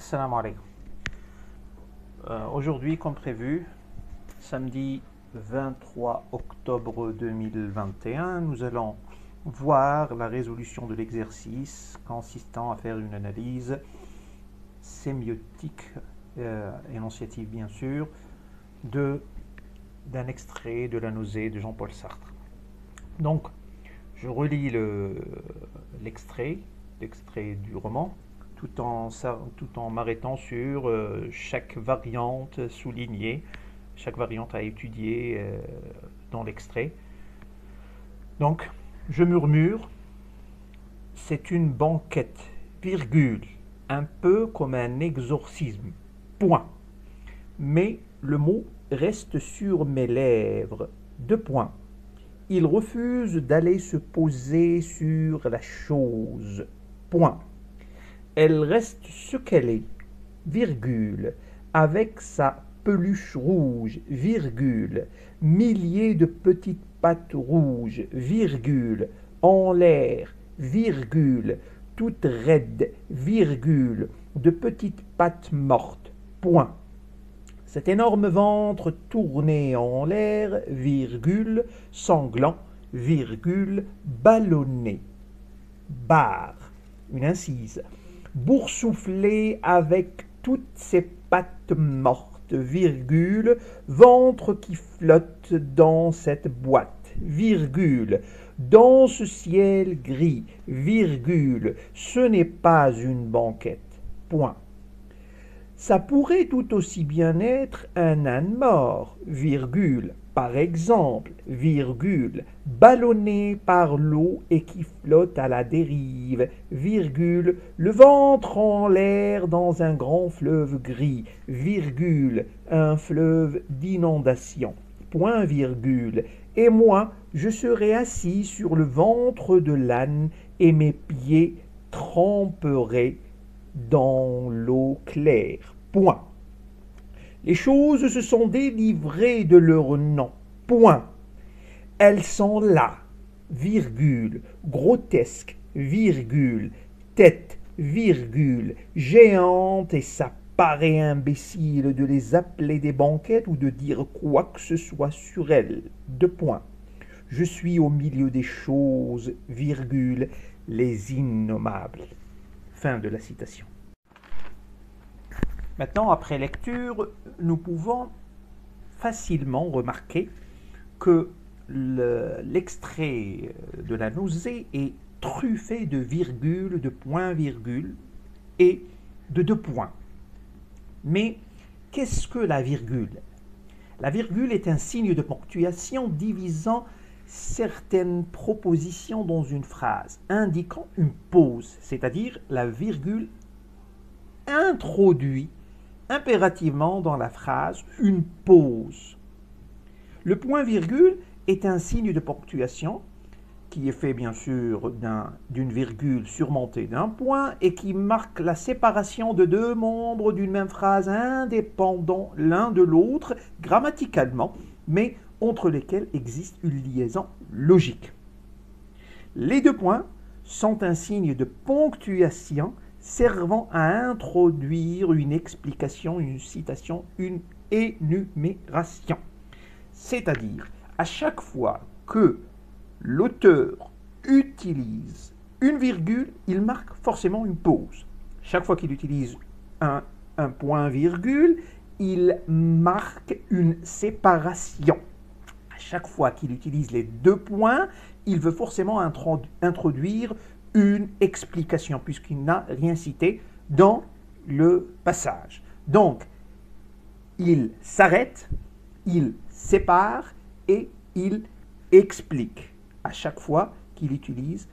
Assalamu alaikum. Aujourd'hui, comme prévu, samedi 23 octobre 2021, nous allons voir la résolution de l'exercice consistant à faire une analyse sémiotique, énonciative bien sûr, d'un extrait de La nausée de Jean-Paul Sartre. Donc, je relis l'extrait du roman, tout en m'arrêtant sur chaque variante soulignée, chaque variante à étudier dans l'extrait. Donc, je murmure, c'est une banquette, virgule, un peu comme un exorcisme, point. Mais le mot reste sur mes lèvres, deux points. Il refuse d'aller se poser sur la chose, point. Elle reste ce qu'elle est, virgule, avec sa peluche rouge, virgule, milliers de petites pattes rouges, virgule, en l'air, virgule, toutes raides, virgule, de petites pattes mortes, point. Cet énorme ventre tourné en l'air, virgule, sanglant, virgule, ballonné, barre, une incise, boursouflé avec toutes ses pattes mortes, virgule, ventre qui flotte dans cette boîte, virgule, dans ce ciel gris, virgule, ce n'est pas une banquette, point. Ça pourrait tout aussi bien être un âne mort, virgule, par exemple, virgule, ballonné par l'eau et qui flotte à la dérive, virgule, le ventre en l'air dans un grand fleuve gris, virgule, un fleuve d'inondation, point virgule, et moi, je serai assis sur le ventre de l'âne et mes pieds tremperaient dans l'eau claire, point. Les choses se sont délivrées de leur nom, point. Elles sont là, virgule, grotesques, virgule, tête, virgule, géante, et ça paraît imbécile de les appeler des banquettes ou de dire quoi que ce soit sur elles, deux points. Je suis au milieu des choses, virgule, les innommables. Fin de la citation. Maintenant, après lecture, nous pouvons facilement remarquer que l'extrait de La nausée est truffé de virgules, de points-virgules et de deux points. Mais qu'est-ce que la virgule? La virgule est un signe de ponctuation divisant certaines propositions dans une phrase, indiquant une pause, c'est-à-dire la virgule introduit impérativement dans la phrase une pause. Le point-virgule est un signe de ponctuation qui est fait bien sûr d'une virgule surmontée d'un point et qui marque la séparation de deux membres d'une même phrase indépendants l'un de l'autre grammaticalement, mais entre lesquels existe une liaison logique. Les deux points sont un signe de ponctuation servant à introduire une explication, une citation, une énumération. C'est-à-dire, à chaque fois que l'auteur utilise une virgule, il marque forcément une pause. Chaque fois qu'il utilise un point-virgule, il marque une séparation. À chaque fois qu'il utilise les deux points, il veut forcément introduire une explication, puisqu'il n'a rien cité dans le passage. Donc, il s'arrête, il sépare et il explique à chaque fois qu'il utilise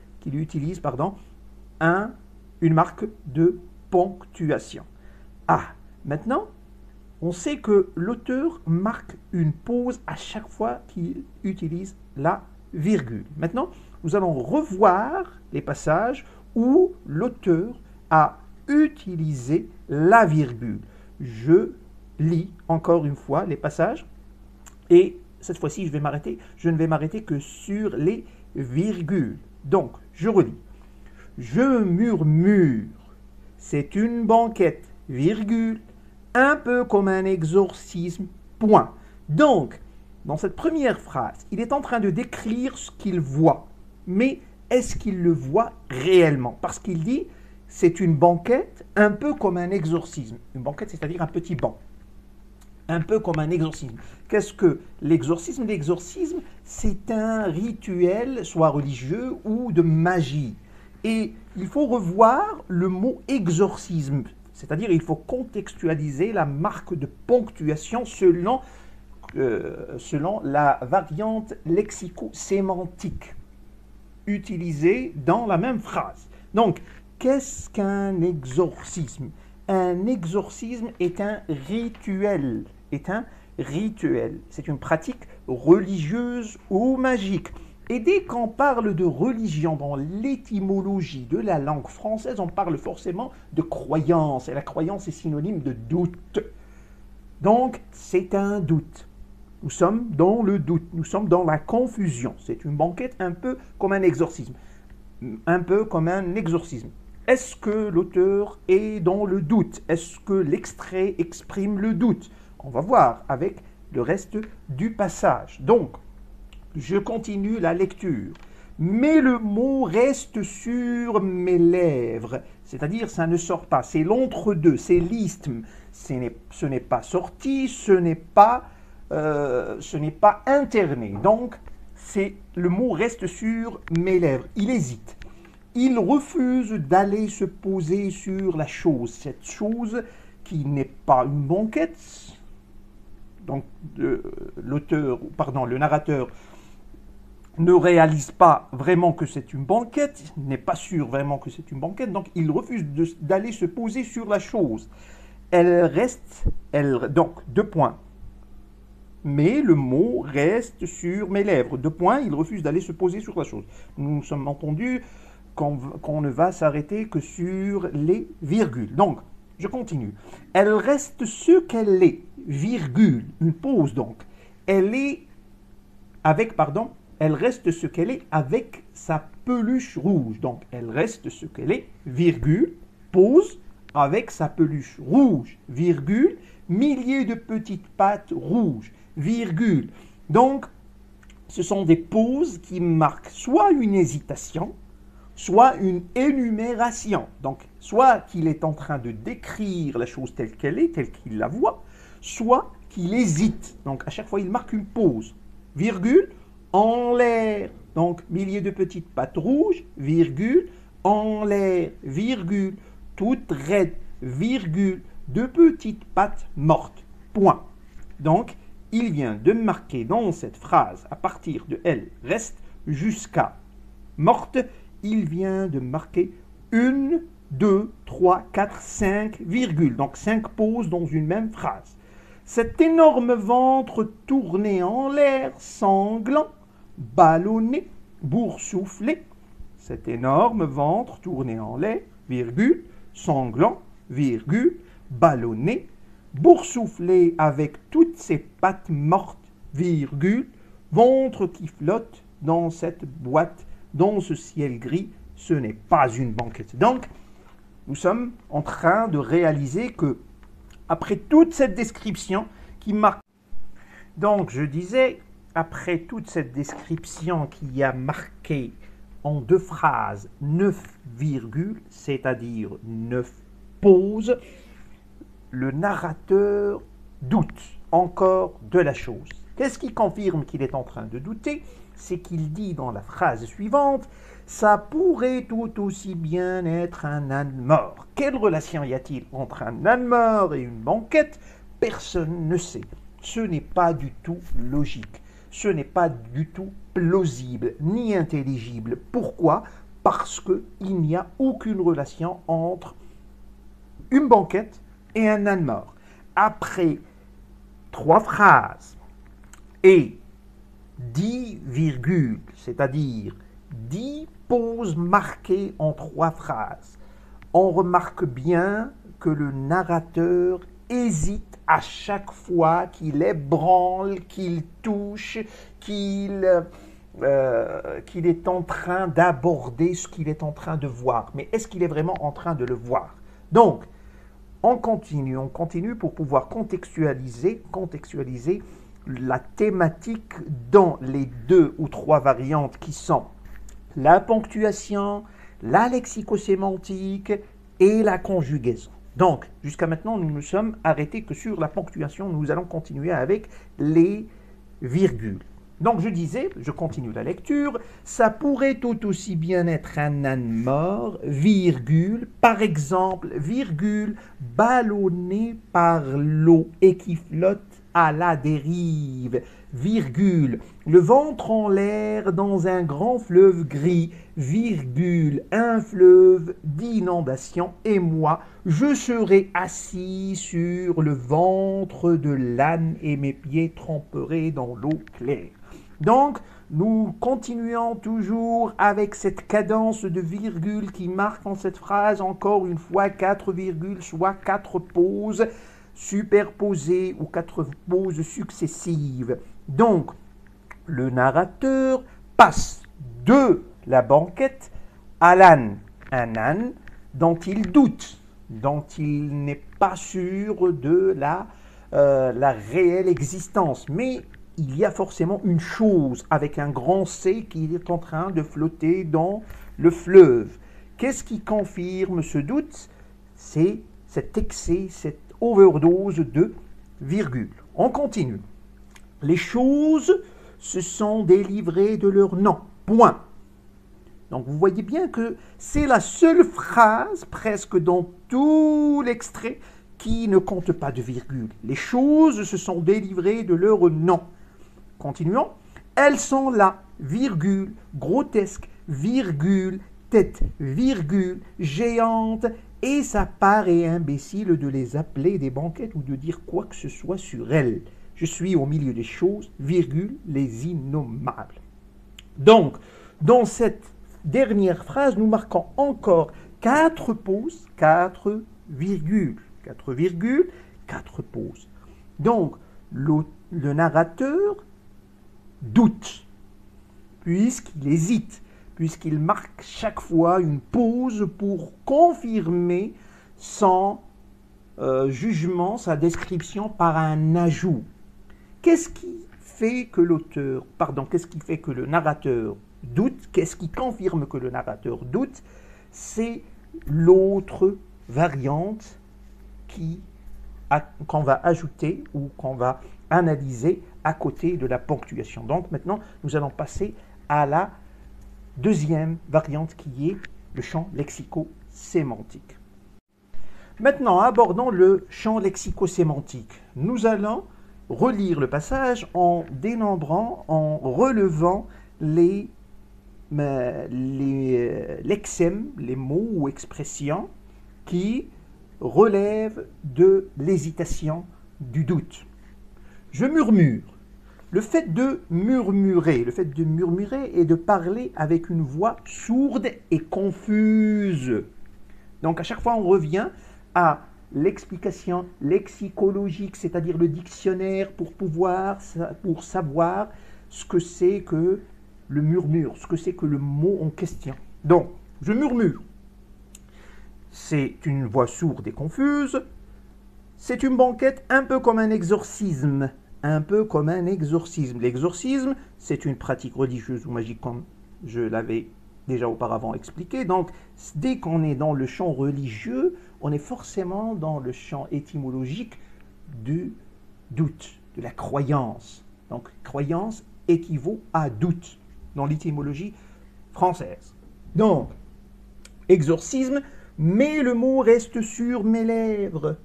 une marque de ponctuation. Ah, maintenant, on sait que l'auteur marque une pause à chaque fois qu'il utilise la virgule. Maintenant, nous allons revoir les passages où l'auteur a utilisé la virgule. Je lis encore une fois les passages et cette fois-ci, je ne vais m'arrêter que sur les virgules. Donc, je relis. Je murmure, c'est une banquette, virgule, un peu comme un exorcisme, point. Donc, dans cette première phrase, il est en train de décrire ce qu'il voit. Mais est-ce qu'il le voit réellement? Parce qu'il dit, c'est une banquette un peu comme un exorcisme. Une banquette, c'est-à-dire un petit banc. Un peu comme un exorcisme. Qu'est-ce que l'exorcisme? L'exorcisme, c'est un rituel, soit religieux ou de magie. Et il faut revoir le mot exorcisme. C'est-à-dire, il faut contextualiser la marque de ponctuation selon la variante lexico-sémantique utilisée dans la même phrase. Donc, qu'est-ce qu'un exorcisme? Un exorcisme est un rituel. C'est une pratique religieuse ou magique. Et dès qu'on parle de religion dans l'étymologie de la langue française, on parle forcément de croyance. Et la croyance est synonyme de doute. Donc, c'est un doute. Nous sommes dans le doute, nous sommes dans la confusion. C'est une banquette un peu comme un exorcisme. Un peu comme un exorcisme. Est-ce que l'auteur est dans le doute? Est-ce que l'extrait exprime le doute? On va voir avec le reste du passage. Donc, je continue la lecture. Mais le mot reste sur mes lèvres. C'est-à-dire, ça ne sort pas. C'est l'entre-deux, c'est l'isthme. Ce n'est pas sorti, ce n'est pas interné. Donc, le mot reste sur mes lèvres. Il hésite. Il refuse d'aller se poser sur la chose. Cette chose qui n'est pas une banquette. Donc, le narrateur ne réalise pas vraiment que c'est une banquette, n'est pas sûr vraiment que c'est une banquette, donc il refuse d'aller se poser sur la chose. Donc, 2 points. Mais le mot reste sur mes lèvres. 2 points, il refuse d'aller se poser sur la chose. Nous sommes entendus qu'on ne va s'arrêter que sur les virgules. Donc, je continue. Elle reste ce qu'elle est, virgule, une pause donc. Elle reste ce qu'elle est avec sa peluche rouge. Donc, elle reste ce qu'elle est, virgule, pause, avec sa peluche rouge, virgule, milliers de petites pattes rouges, virgule. Donc, ce sont des pauses qui marquent soit une hésitation, soit une énumération. Donc, soit qu'il est en train de décrire la chose telle qu'elle est, telle qu'il la voit, soit qu'il hésite. Donc, à chaque fois, il marque une pause, virgule, en l'air. Donc, milliers de petites pattes rouges, virgule, en l'air, virgule, toutes raides, virgule, de petites pattes mortes, point. Donc, il vient de marquer dans cette phrase, à partir de elle reste jusqu'à morte, il vient de marquer 1, 2, 3, 4, 5 virgules. Donc 5 pauses dans une même phrase. Cet énorme ventre tourné en l'air, sanglant, ballonné, boursouflé. Cet énorme ventre tourné en l'air, virgule, sanglant, virgule, ballonné, boursouflé avec toutes ses pattes mortes, virgule, ventre qui flotte dans cette boîte, dans ce ciel gris, ce n'est pas une banquette. Donc, nous sommes en train de réaliser que, après toute cette description qui marque... Donc, je disais, après toute cette description qui a marqué en 2 phrases 9 virgules, c'est-à-dire 9 pauses, le narrateur doute encore de la chose. Qu'est-ce qui confirme qu'il est en train de douter? C'est qu'il dit dans la phrase suivante, ça pourrait tout aussi bien être un âne mort. Quelle relation y a-t-il entre un âne mort et une banquette? Personne ne sait. Ce n'est pas du tout logique. Ce n'est pas du tout plausible ni intelligible. Pourquoi? Parce qu'il n'y a aucune relation entre une banquette et un âne mort. Après 3 phrases et 10 virgules, c'est-à-dire 10 pauses marquées en 3 phrases, on remarque bien que le narrateur hésite à chaque fois qu'il ébranle, qu'il touche, qu'il est en train d'aborder ce qu'il est en train de voir. Mais est-ce qu'il est vraiment en train de le voir? Donc, On continue pour pouvoir contextualiser la thématique dans les 2 ou 3 variantes qui sont la ponctuation, la lexicosémantique et la conjugaison. Donc, jusqu'à maintenant, nous nous sommes arrêtés que sur la ponctuation. Nous allons continuer avec les virgules. Donc, je disais, je continue la lecture, ça pourrait tout aussi bien être un âne mort, virgule, par exemple, virgule, ballonné par l'eau et qui flotte à la dérive, virgule, le ventre en l'air dans un grand fleuve gris, virgule, un fleuve d'inondation, et moi, je serai assis sur le ventre de l'âne et mes pieds tremperaient dans l'eau claire. Donc, nous continuons toujours avec cette cadence de virgule qui marque en cette phrase encore une fois 4 virgules, soit 4 pauses superposées ou 4 pauses successives. Donc, le narrateur passe de la banquette à l'âne, un âne dont il doute, dont il n'est pas sûr de la réelle existence, mais il y a forcément une chose avec un grand C qui est en train de flotter dans le fleuve. Qu'est-ce qui confirme ce doute? C'est cet excès, cette overdose de virgule. On continue. Les choses se sont délivrées de leur nom. Point. Donc vous voyez bien que c'est la seule phrase presque dans tout l'extrait qui ne compte pas de virgule. Les choses se sont délivrées de leur nom. Continuons. Elles sont là, virgule, grotesque, virgule, tête, virgule, géante, et ça paraît imbécile de les appeler des banquettes ou de dire quoi que ce soit sur elles. Je suis au milieu des choses, virgule, les innommables. Donc, dans cette dernière phrase, nous marquons encore 4 pauses, 4 virgules, 4 virgules, 4 pauses. Donc, le narrateur doute, puisqu'il hésite, puisqu'il marque chaque fois une pause pour confirmer son jugement, sa description par un ajout. Qu'est-ce qui fait que qu'est-ce qui fait que le narrateur doute? Qu'est-ce qui confirme que le narrateur doute? C'est l'autre variante qu'on va ajouter ou qu'on va analyser à côté de la ponctuation. Donc maintenant, nous allons passer à la deuxième variante qui est le champ lexico-sémantique. Maintenant, abordons le champ lexico-sémantique. Nous allons relire le passage en dénombrant, en relevant les lexèmes, les mots ou expressions qui relèvent de l'hésitation, du doute. Je murmure. Le fait de murmurer est de parler avec une voix sourde et confuse. Donc à chaque fois, on revient à l'explication lexicologique, c'est-à-dire le dictionnaire pour savoir ce que c'est que le murmure, ce que c'est que le mot en question. Donc, je murmure. C'est une voix sourde et confuse. C'est une banquette un peu comme un exorcisme. Un peu comme un exorcisme. L'exorcisme, c'est une pratique religieuse ou magique comme je l'avais déjà auparavant expliqué. Donc, dès qu'on est dans le champ religieux, on est forcément dans le champ étymologique du doute, de la croyance. Donc, croyance équivaut à doute dans l'étymologie française. Donc, exorcisme, mais le mot reste sur mes lèvres.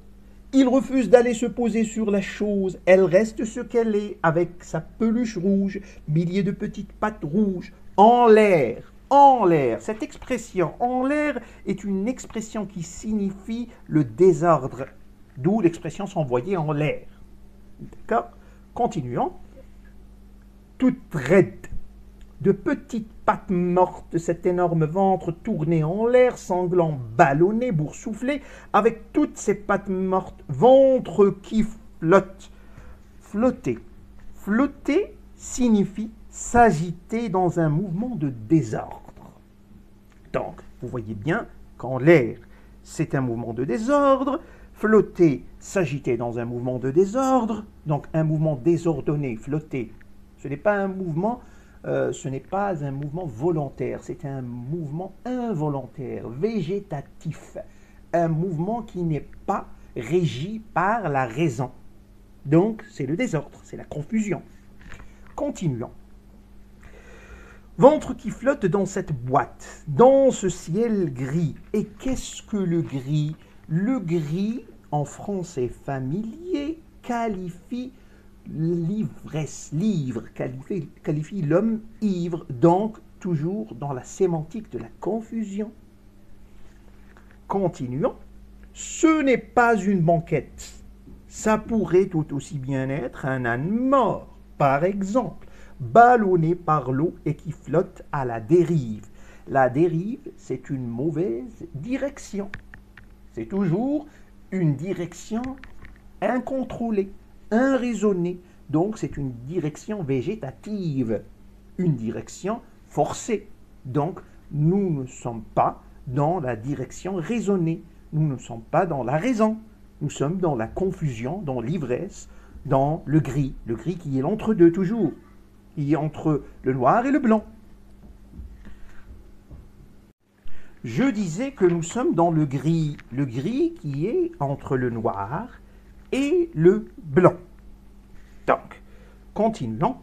Il refuse d'aller se poser sur la chose. Elle reste ce qu'elle est, avec sa peluche rouge, milliers de petites pattes rouges, en l'air. En l'air. Cette expression en l'air est une expression qui signifie le désordre, d'où l'expression s'envoyer en l'air. D'accord? Continuons. Toute raide, de petites pattes mortes, cet énorme ventre tourné en l'air, sanglant, ballonné, boursouflé, avec toutes ces pattes mortes, ventre qui flotte. Flotter. Flotter signifie s'agiter dans un mouvement de désordre. Donc, vous voyez bien qu'en l'air, c'est un mouvement de désordre, Flotter, s'agiter dans un mouvement de désordre, donc un mouvement désordonné, flotter. Ce n'est pas un mouvement volontaire, c'est un mouvement involontaire, végétatif, un mouvement qui n'est pas régi par la raison. Donc, c'est le désordre, c'est la confusion. Continuons. Ventre qui flotte dans cette boîte, dans ce ciel gris. Et qu'est-ce que le gris? Le gris, en français familier, qualifie l'ivresse, qualifie l'homme ivre, donc toujours dans la sémantique de la confusion. Continuons. Ce n'est pas une banquette. Ça pourrait tout aussi bien être un âne mort, par exemple, ballonné par l'eau et qui flotte à la dérive. La dérive, c'est une mauvaise direction. C'est toujours une direction incontrôlée, irraisonnée. Donc, c'est une direction végétative, une direction forcée. Donc, nous ne sommes pas dans la direction raisonnée. Nous ne sommes pas dans la raison. Nous sommes dans la confusion, dans l'ivresse, dans le gris qui est l'entre-deux toujours, qui est entre le noir et le blanc. Je disais que nous sommes dans le gris qui est entre le noir et le blanc. Donc, continuons.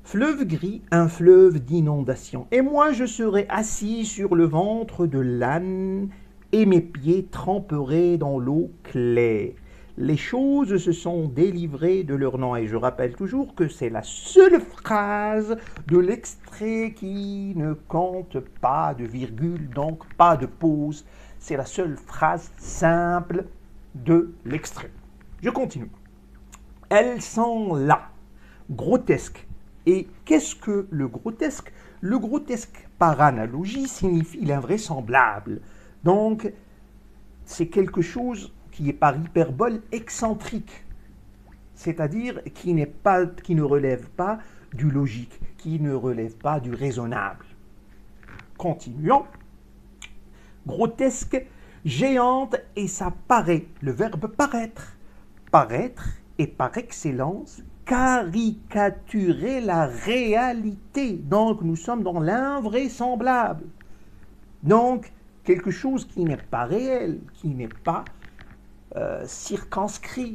Fleuve gris, un fleuve d'inondation. Et moi, je serai assis sur le ventre de l'âne et mes pieds tremperaient dans l'eau claire. Les choses se sont délivrées de leur nom. Et je rappelle toujours que c'est la seule phrase de l'extrait qui ne compte pas de virgule, donc pas de pause. C'est la seule phrase simple de l'extrait. Je continue. Elles sont là, grotesques. Et qu'est-ce que le grotesque? Le grotesque, par analogie, signifie l'invraisemblable. Donc, c'est quelque chose qui est par hyperbole excentrique, c'est-à-dire qui ne relève pas du logique, qui ne relève pas du raisonnable. Continuons. Grotesque, géante, et ça paraît, le verbe paraître. Paraître est par excellence caricaturer la réalité. Donc, nous sommes dans l'invraisemblable. Donc, quelque chose qui n'est pas réel, qui n'est pas circonscrit.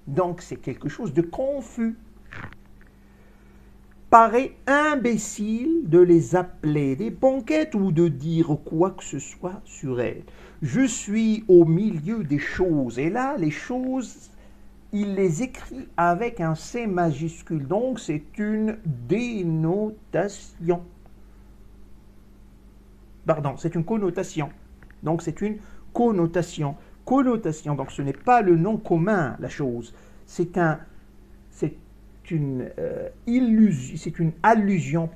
Donc, c'est quelque chose de confus. Paraît imbécile de les appeler des banquettes ou de dire quoi que ce soit sur elles. Je suis au milieu des choses. Et là, les choses, il les écrit avec un C majuscule. Donc, c'est une dénotation. Pardon, c'est une connotation. Donc, c'est une connotation. Connotation, donc ce n'est pas le nom commun, la chose. C'est une allusion,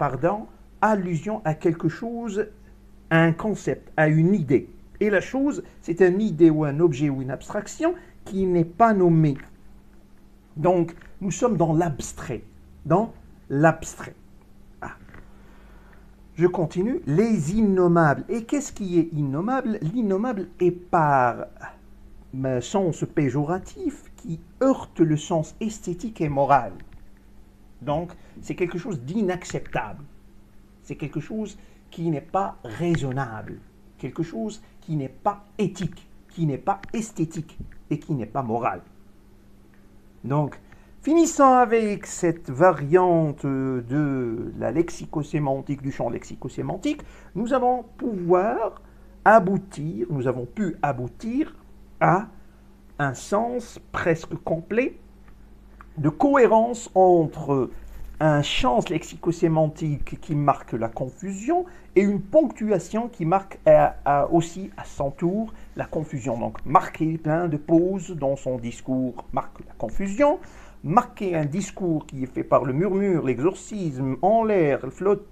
allusion à quelque chose, à un concept, à une idée. Et la chose, c'est une idée ou un objet ou une abstraction qui n'est pas nommée. Donc, nous sommes dans l'abstrait. Dans l'abstrait. Je continue. Les innommables. Et qu'est-ce qui est innommable? L'innommable est par sens péjoratif qui heurte le sens esthétique et moral. Donc, c'est quelque chose d'inacceptable. C'est quelque chose qui n'est pas raisonnable. Quelque chose qui n'est pas éthique, qui n'est pas esthétique et qui n'est pas moral. Donc, finissant avec cette variante de la lexicosémantique, du champ lexicosémantique, nous avons pu aboutir à un sens presque complet de cohérence entre un champ lexicosémantique qui marque la confusion et une ponctuation qui marque aussi à son tour la confusion. Donc, marquer plein de pauses dans son discours marque la confusion. Marquer un discours qui est fait par le murmure, l'exorcisme, en l'air,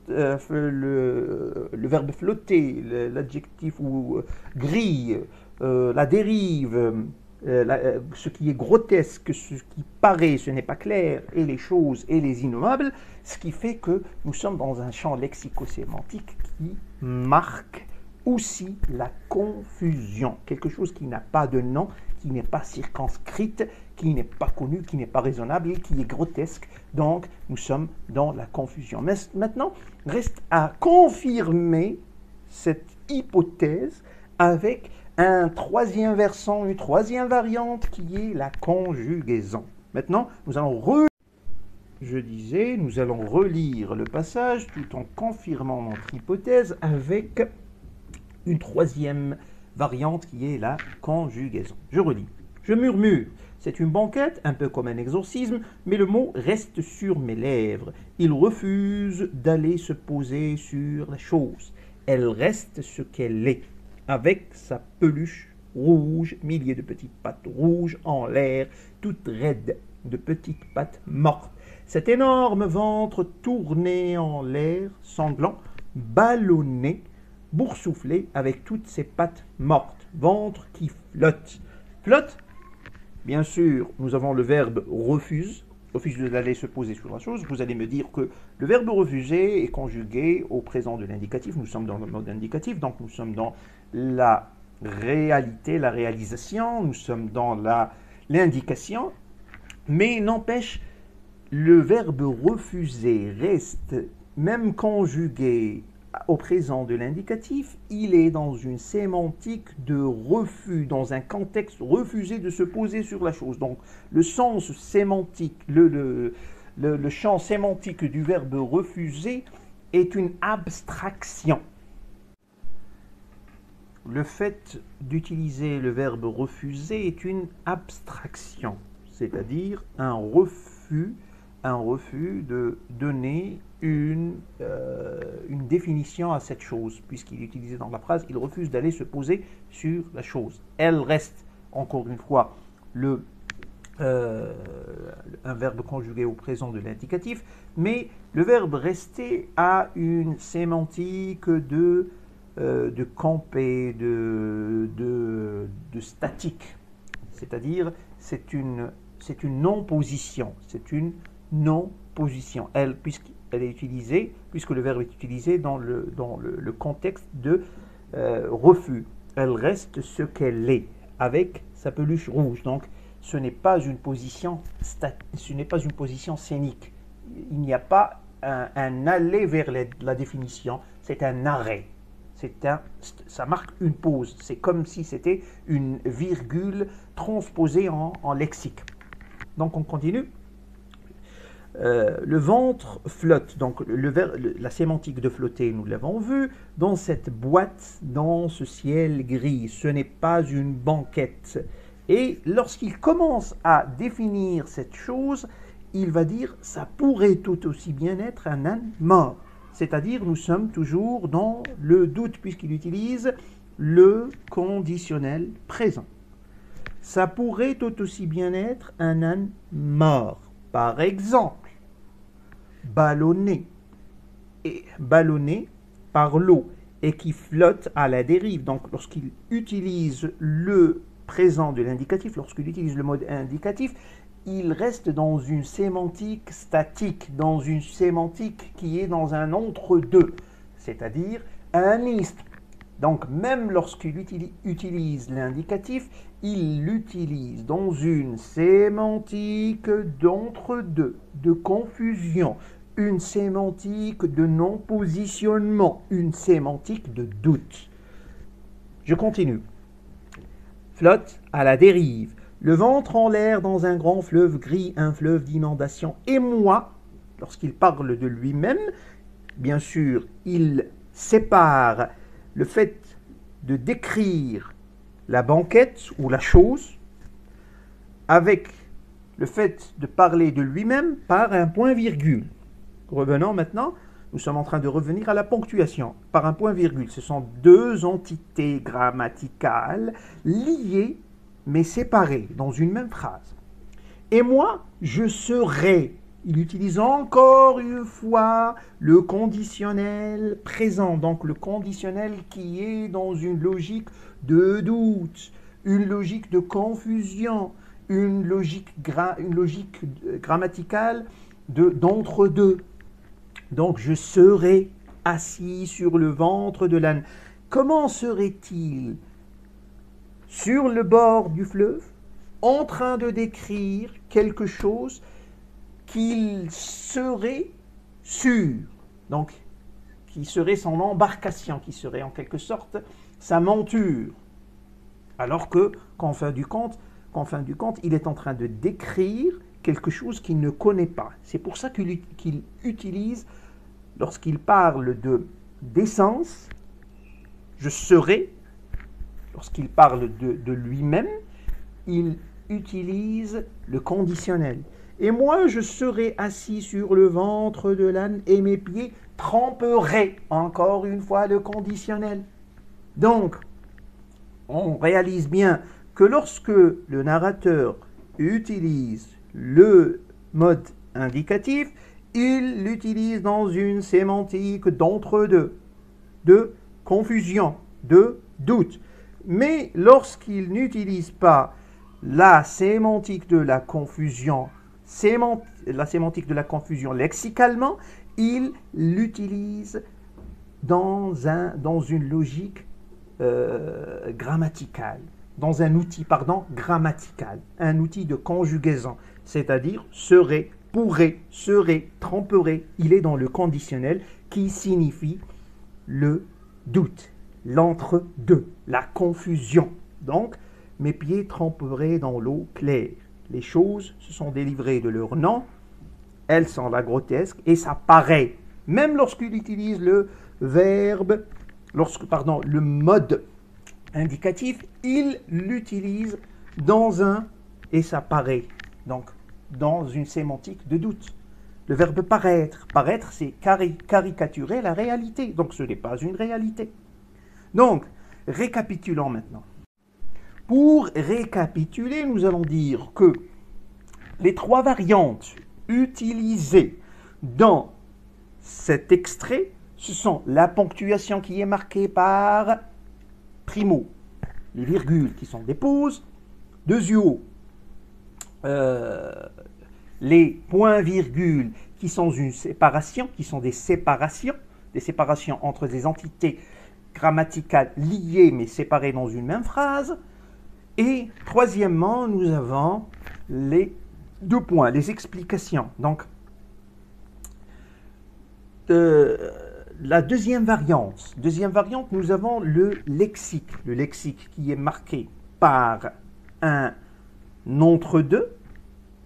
le verbe flotter, l'adjectif ou gris, la dérive, ce qui est grotesque, ce qui paraît, ce n'est pas clair, et les choses et les innommables, ce qui fait que nous sommes dans un champ lexicosémantique qui marque aussi la confusion. Quelque chose qui n'a pas de nom, qui n'est pas circonscrite, qui n'est pas connue, qui n'est pas raisonnable et qui est grotesque. Donc, nous sommes dans la confusion. Mais maintenant, reste à confirmer cette hypothèse avec un troisième versant, une troisième variante qui est la conjugaison. Maintenant, nous allons relire le passage tout en confirmant notre hypothèse avec une troisième variante qui est la conjugaison. Je relis. Je murmure. C'est une banquette, un peu comme un exorcisme, mais le mot reste sur mes lèvres. Il refuse d'aller se poser sur la chose. Elle reste ce qu'elle est, avec sa peluche rouge, milliers de petites pattes rouges en l'air, toutes raides, de petites pattes mortes. Cet énorme ventre tourné en l'air, sanglant, ballonné, boursouflé avec toutes ses pattes mortes. Ventre qui flotte. Flotte? Bien sûr, nous avons le verbe refuse d'aller se poser sur la chose. Vous allez me dire que le verbe refuser est conjugué au présent de l'indicatif. Nous sommes dans le mode indicatif, donc nous sommes dans la réalité, la réalisation, nous sommes dans l'indication. Mais n'empêche, le verbe refuser reste, même conjugué au présent de l'indicatif, il est dans une sémantique de refus, dans un contexte refuser de se poser sur la chose. Donc le sens sémantique, le champ sémantique du verbe refuser est une abstraction. Le fait d'utiliser le verbe refuser est une abstraction, c'est-à-dire un refus de donner une définition à cette chose, puisqu'il est utilisé dans la phrase, il refuse d'aller se poser sur la chose. Elle reste, encore une fois, un verbe conjugué au présent de l'indicatif, mais le verbe rester a une sémantique de camper, de statique, c'est-à-dire c'est une non-position, c'est une non-position. Puisque le verbe est utilisé dans le contexte de refus. Elle reste ce qu'elle est, avec sa peluche rouge. Donc, ce n'est pas une position scénique. Il n'y a pas un aller vers la définition, c'est un arrêt. Ça marque une pause. C'est comme si c'était une virgule transposée en lexique. Donc, on continue. Le ventre flotte, donc la sémantique de flotter, nous l'avons vu, dans cette boîte, dans ce ciel gris, ce n'est pas une banquette. Et lorsqu'il commence à définir cette chose, il va dire, ça pourrait tout aussi bien être un âne mort. C'est-à-dire, nous sommes toujours dans le doute, puisqu'il utilise le conditionnel présent. Ça pourrait tout aussi bien être un âne mort. Par exemple, ballonné par l'eau et qui flotte à la dérive. Donc, lorsqu'il utilise le présent de l'indicatif, lorsqu'il utilise le mode indicatif, il reste dans une sémantique statique, dans une sémantique qui est dans un entre-deux, c'est-à-dire un mixte. Donc, même lorsqu'il utilise l'indicatif, il l'utilise dans une sémantique d'entre-deux, de confusion, une sémantique de non-positionnement, une sémantique de doute. Je continue. Flotte à la dérive, le ventre en l'air dans un grand fleuve gris, un fleuve d'inondation. Et moi, lorsqu'il parle de lui-même, bien sûr, il sépare le fait de décrire la banquette ou la chose avec le fait de parler de lui-même par un point-virgule. Revenons maintenant, nous sommes en train de revenir à la ponctuation par un point-virgule. Ce sont deux entités grammaticales liées mais séparées dans une même phrase. Et moi, je serai. Il utilise encore une fois le conditionnel présent, donc le conditionnel qui est dans une logique de doute, une logique de confusion, une logique grammaticale d'entre-deux. Donc je serai assis sur le ventre de l'âne. comment serait-il sur le bord du fleuve, en train de décrire quelque chose qu'il serait sûr, donc qui serait son embarcation, qui serait en quelque sorte sa monture, alors que qu'en fin du compte, il est en train de décrire quelque chose qu'il ne connaît pas. C'est pour ça qu'il utilise, lorsqu'il parle d'essence, je serai, lorsqu'il parle de lui-même, il utilise le conditionnel. Et moi, je serai assis sur le ventre de l'âne et mes pieds tremperaient, encore une fois, le conditionnel. Donc, on réalise bien que lorsque le narrateur utilise le mode indicatif, il l'utilise dans une sémantique d'entre-deux, de confusion, de doute. Mais lorsqu'il n'utilise pas la sémantique de la confusion, lexicalement, il l'utilise dans une logique grammaticale, dans un outil, grammatical, un outil de conjugaison, c'est-à-dire serait, pourrait, serait, tremperait. Il est dans le conditionnel qui signifie le doute, l'entre-deux, la confusion. Donc, mes pieds tremperaient dans l'eau claire. Les choses se sont délivrées de leur nom, elles sont la grotesque, et ça paraît, même lorsqu'il utilise le verbe, le mode indicatif, il l'utilise dans et ça paraît, donc dans une sémantique de doute. Le verbe paraître, c'est caricaturer la réalité, donc ce n'est pas une réalité. Donc, récapitulons maintenant. Pour récapituler, nous allons dire que les trois variantes utilisées dans cet extrait, ce sont la ponctuation qui est marquée par primo, les virgules qui sont des pauses, deuxio, les points-virgules qui sont une séparation, qui sont des séparations entre des entités grammaticales liées mais séparées dans une même phrase. Et troisièmement, nous avons les deux points, les explications. Donc, la deuxième variante, nous avons le lexique qui est marqué par un entre-deux,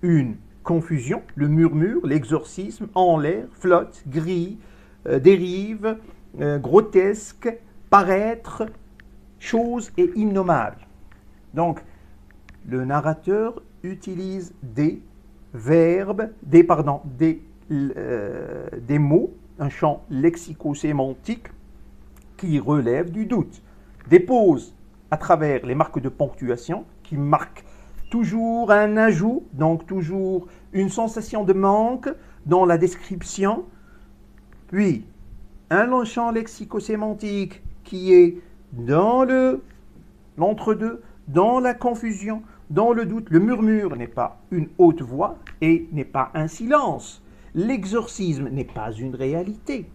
une confusion, le murmure, l'exorcisme, en l'air, flotte, grille, dérive, grotesque, paraître, chose et innommable. Donc, le narrateur utilise des verbes, des mots, un champ lexico-sémantique qui relève du doute. Des pauses à travers les marques de ponctuation qui marquent toujours un ajout, donc toujours une sensation de manque dans la description. Puis, un champ lexico-sémantique qui est dans l'entre-deux, dans la confusion, dans le doute. Le murmure n'est pas une haute voix et n'est pas un silence. L'exorcisme n'est pas une réalité.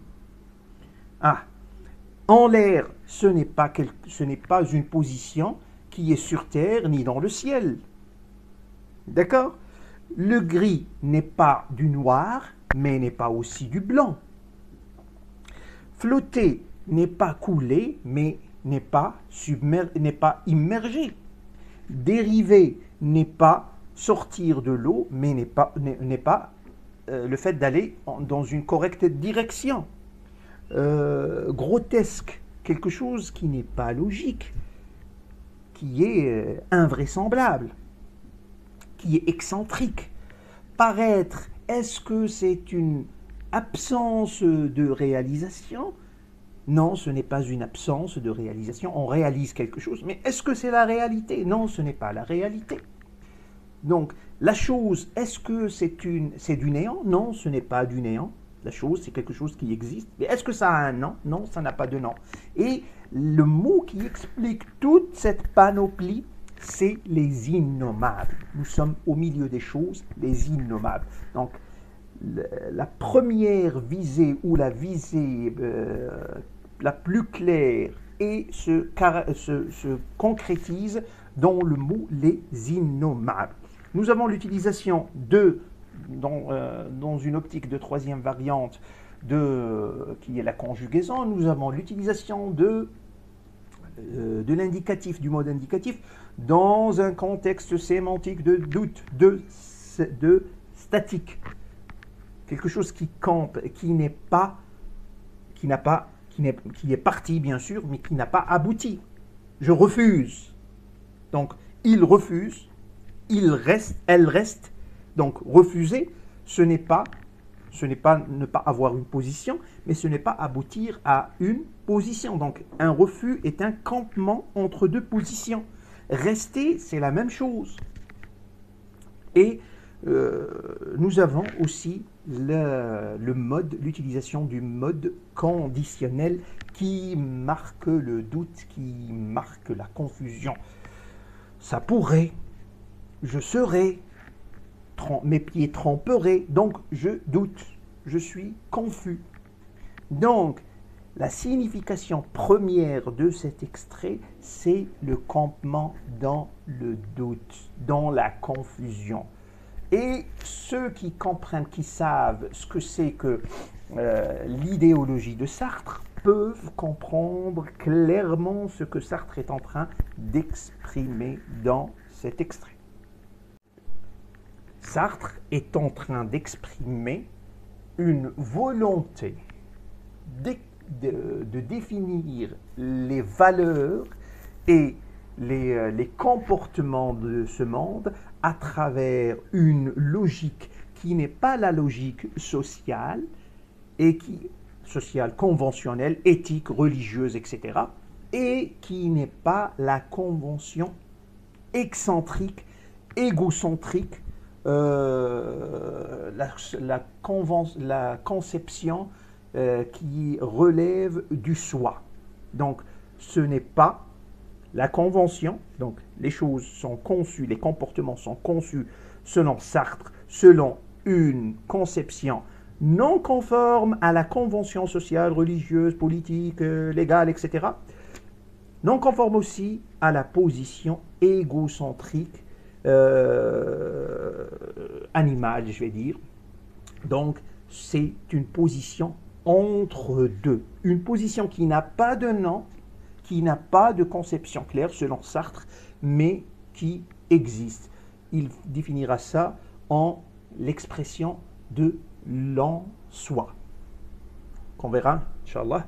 En l'air, ce n'est pas une position qui est sur terre ni dans le ciel. D'accord? Le gris n'est pas du noir, mais n'est pas aussi du blanc. Flotter n'est pas couler, mais n'est pas immergé. Dériver n'est pas sortir de l'eau, mais n'est pas le fait d'aller dans une correcte direction. Grotesque, quelque chose qui n'est pas logique, qui est invraisemblable, qui est excentrique. Paraître, est-ce que c'est une absence de réalisation? Non, ce n'est pas une absence de réalisation. On réalise quelque chose, mais est-ce que c'est la réalité? Non, ce n'est pas la réalité. Donc, la chose, est-ce que c'est du néant? Non, ce n'est pas du néant. La chose, c'est quelque chose qui existe. Mais est-ce que ça a un nom? Non, ça n'a pas de nom. Et le mot qui explique toute cette panoplie, c'est les innommables. Nous sommes au milieu des choses, les innommables. Donc, la première visée ou la visée la plus claire et se concrétise dans le mot les innommables. Nous avons l'utilisation de, dans une optique de troisième variante, qui est la conjugaison. Nous avons l'utilisation de l'indicatif, du mode indicatif, dans un contexte sémantique de doute, de statique. Quelque chose qui campe, qui est parti bien sûr, mais qui n'a pas abouti. Je refuse. Donc, il refuse, il reste, elle reste. Donc, refuser, ce n'est pas ne pas avoir une position, mais ce n'est pas aboutir à une position. Donc, un refus est un campement entre deux positions. Rester, c'est la même chose. Et nous avons aussi l'utilisation du mode conditionnel qui marque le doute, qui marque la confusion. Ça pourrait, je serais, mes pieds tremperaient, donc je doute, je suis confus. Donc, la signification première de cet extrait, c'est le campement dans le doute, dans la confusion. Et ceux qui comprennent, qui savent ce que c'est que l'idéologie de Sartre, peuvent comprendre clairement ce que Sartre est en train d'exprimer dans cet extrait. Sartre est en train d'exprimer une volonté de définir les valeurs et les comportements de ce monde à travers une logique qui n'est pas la logique sociale, et sociale conventionnelle, éthique, religieuse, etc., et qui n'est pas la convention excentrique, égocentrique, la conception qui relève du soi. Donc, ce n'est pas la convention, donc les choses sont conçues, les comportements sont conçus selon Sartre, selon une conception non conforme à la convention sociale, religieuse, politique, légale, etc. Non conforme aussi à la position égocentrique, animale, je vais dire. Donc, c'est une position entre deux. Une position qui n'a pas de nom, qui n'a pas de conception claire selon Sartre, mais qui existe. Il définira ça en l'expression de l'en-soi, qu'on verra, Inch'Allah,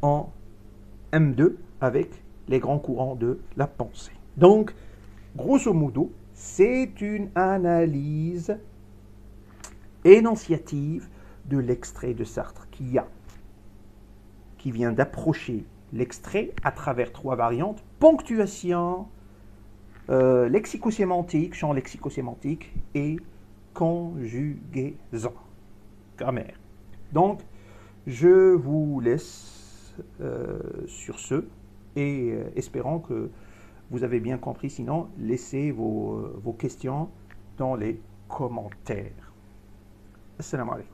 en M2 avec les grands courants de la pensée. Donc, grosso modo, c'est une analyse énonciative de l'extrait de Sartre qui vient d'approcher l'extrait à travers trois variantes: ponctuation, lexicosémantique, champ lexicosémantique et conjugaison, grammaire. Donc, je vous laisse sur ce et espérant que vous avez bien compris. Sinon, laissez vos questions dans les commentaires. Assalamu alaikum.